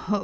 Hello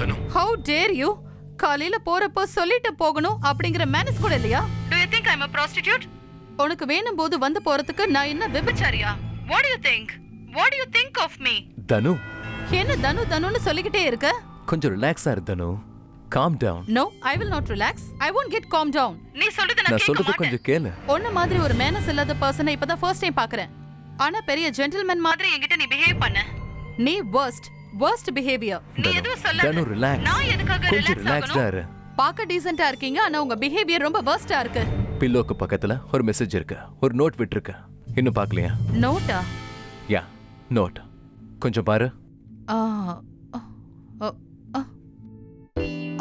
Thanu. How dare you? காலையில போறப்போ சொல்லிட்டு போகணும் அப்படிங்கிற மேனஸ் கூட இல்லையா? Do you think I'm a prostitute? உனக்கு வேணும் போது வந்து போறதுக்கு நான் என்ன விபச்சாரியா? What do you think? What do you think of me? தனு. என்ன தனு தனுன்னு சொல்லிக்கிட்டே இருக்க? கொஞ்சம் ரிலாக்ஸா இரு தனு. Calm down. No, I will not relax. I won't get calm down. நீ சொல்றது நான் கேட்க மாட்டேன். கொஞ்சம் கேளு. ஒன்ன மாதிரி ஒரு மேனஸ் இல்லாத பர்சனை இப்பதான் ஃபர்ஸ்ட் டைம் பார்க்கறேன். ஆனா பெரிய ஜென்டில்மேன் மாதிரி என்கிட்ட நீ பிஹேவ் பண்ண. நீ worst behavior. நீ எதுவும் சொல்லாத. தனு ரிலாக்ஸ். நான் எதுக்காக கொஞ்சம் ரிலாக்ஸ்டா இரு. பாக்க டீசன்ட்டா இருக்கீங்க ஆனா உங்க பிஹேவியர் ரொம்ப வர்ஸ்டா இருக்கு. பில்லோக்கு பக்கத்துல ஒரு மெசேஜ் இருக்கு. ஒரு நோட் விட்டுருக்கு. இன்னும் பார்க்கலையா? நோட்டா? யா, நோட். கொஞ்சம் பாரு.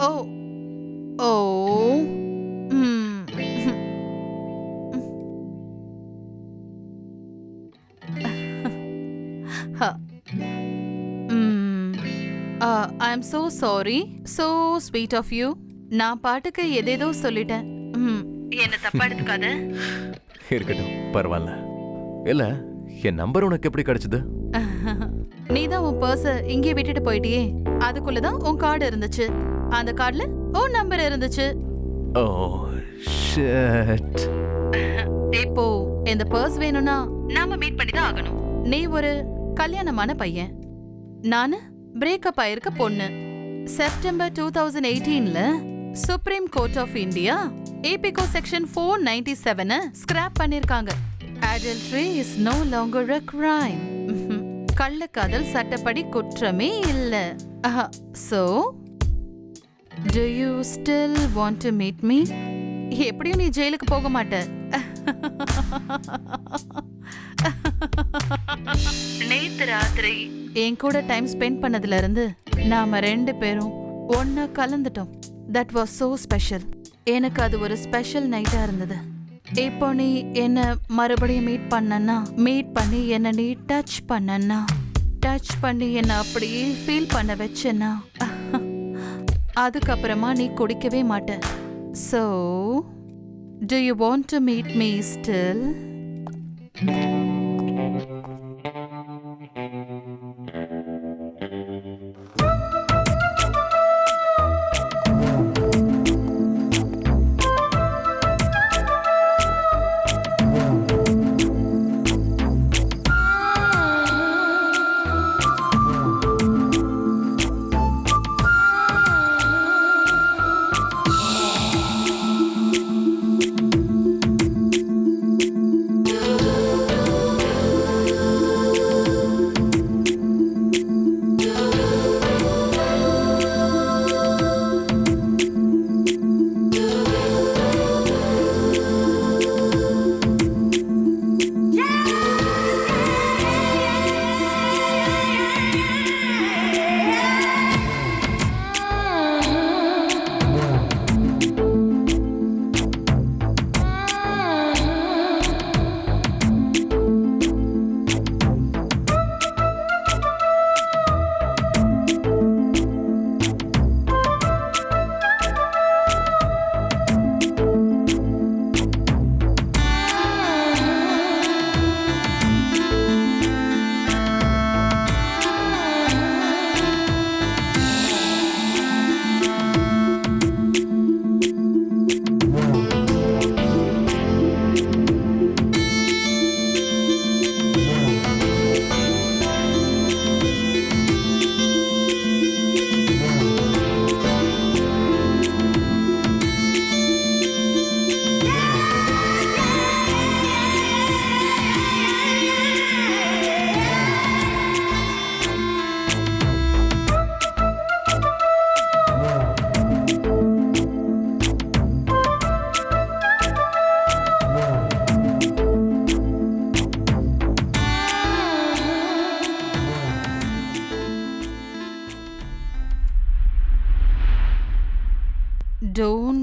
ஓ I am so sorry. So sweet of you. நான் பாட்டுக்கு எதேதோ சொல்லிட்டேன். என்ன தப்பா எடுத்துக்காத. இருக்கட்டும், பரவாயில்ல. இல்ல, என் நம்பர் உனக்கு எப்படி கிடைச்சது? நீதான் உன் பர்ஸ இங்கே விட்டுட்டு போயிட்டியே. அதுக்குள்ளதான் உன் கார்டு இருந்துச்சு. அந்த கார்டுல உன் நம்பர் இருந்துச்சு. Oh shit. இப்போ இந்த பர்ஸ் வேணும்னா நாம மீட் பண்ணி தான் ஆகணும். நீ ஒரு கல்யாணமான பையன், நானு பிரேக்கப் ஆயிருக்க பொண்ணு. செப்டம்பர் 2018ல supreme court of India IPC section 497 scrap பண்ணிருக்காங்க. Adultery is no longer a crime. கள்ளக்காதல் சட்டப்படி குற்றமே இல்ல. So, do you still want to meet me? எப்படியும் நீ ஜெயிலுக்கு போக மாட்ட. நேத்து ராத்திரி என் கூட டைம் ஸ்பெண்ட் பண்ணதுல இருந்து நாம ரெண்டு பேரும் ஒன்னா கலந்துட்டோம். That was so special. எனக்கு அது ஒரு ஸ்பெஷல் நைட்டா இருந்தது. இப்போ நீ என்ன மறுபடியும் மீட் பண்ணி என்ன நீ டச் பண்ணி என்ன அப்படியே ஃபீல் பண்ண வச்சேன்னா அதுக்கப்புறமா நீ குடிக்கவே மாட்ட. So, do you want to meet me still?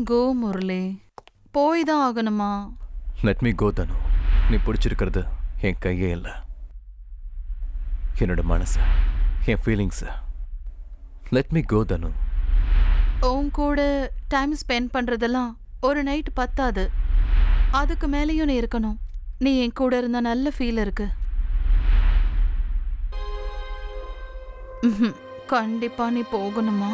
கோ முரளி. போய் தான் ஆகணுமா? லெட் மீ கோ தனு. நீ பிடிச்சிருக்கிறது என் கையே இல்லை, என்னோட மனசு, என் ஃபீலிங்ஸ். லெட் மீ கோ தனு. உன் கூட டைம் ஸ்பெண்ட் பண்றதெல்லாம் ஒரு நைட் பத்தாது, அதுக்கு மேலேயும் நீ இருக்கணும். நீ என் கூட இருந்த நல்ல ஃபீல் இருக்கு. கண்டிப்பா நீ போகணுமா?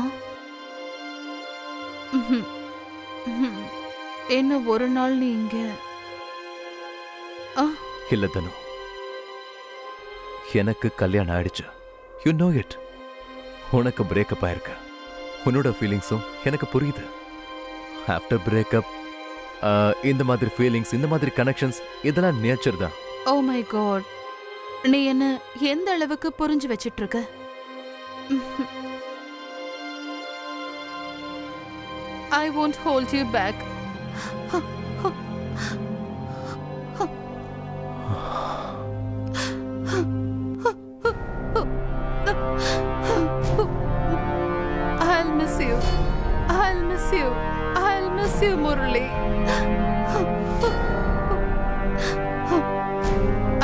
என்ன ஒரு நாள் நீ இங்க இல்ல தனு, எனக்கு கல்யாணம் ஆயிடுச்சு. You know it. உனக்கு பிரேக்கப் ஆயிருக்கு. உன்னோட ஃபீலிங்ஸும் எனக்கு புரியுது. ஆஃப்டர் பிரேக்கப் இந்த மாதிரி ஃபீலிங்ஸ், இந்த மாதிரி கனெக்ஷன்ஸ், இதெல்லாம் நேச்சர் தான். ஓ மை காட், நீ என்ன எந்த அளவுக்கு புரிஞ்சு வச்சிட்டு இருக்க? I won't hold you back. I'll miss you. I'll miss you. I'll miss you, Murali.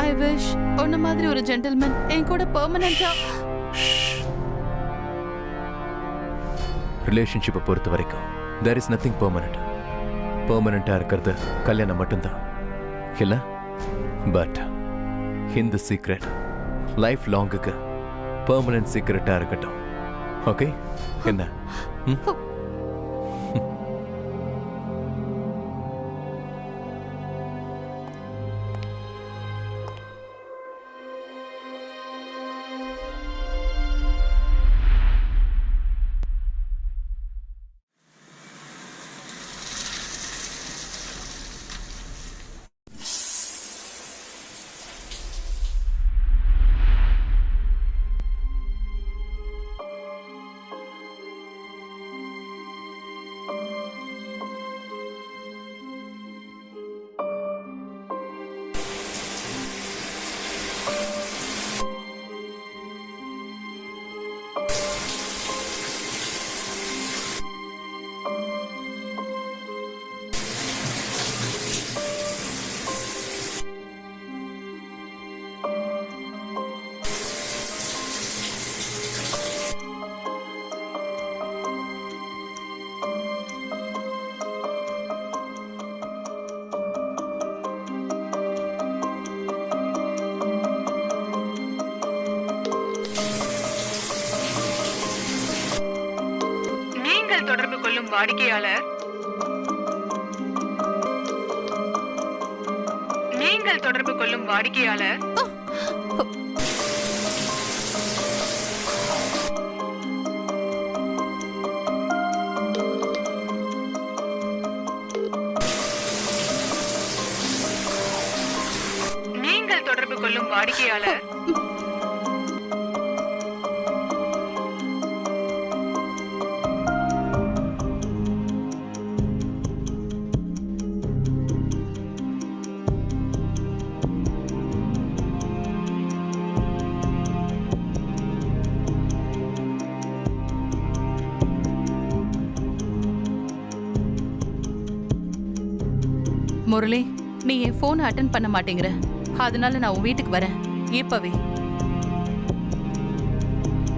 I wish உன்ன மாதிரி ஒரு ஜென்டில்மேன் என் கூட பெர்மனண்டா. ரிலேஷன்ஷிப்பை பொறுத்த வரைக்கும் there is nothing permanent. பெர்மனண்டா இருக்கிறது கல்யாணம் மட்டும்தான் இல்ல. பட் இந்த சீக்ரெட் லைஃப் லாங்குக்கு பெர்மனன்ட் சீக்ரெட்டா இருக்கட்டும். ஓகே என்ன? தொடர்பு கொள்ளும் வாடிக்கையாளர் நீங்கள் தொடர்பு கொள்ளும் வாடிக்கையாளர் நீங்கள் தொடர்பு கொள்ளும் வாடிக்கையாளர் முரளி, நீ என் போன் அட்டென்ட் பண்ண மாட்டேங்கிற. அதனால நான் உன் வீட்டுக்கு வரேன் இப்பவே.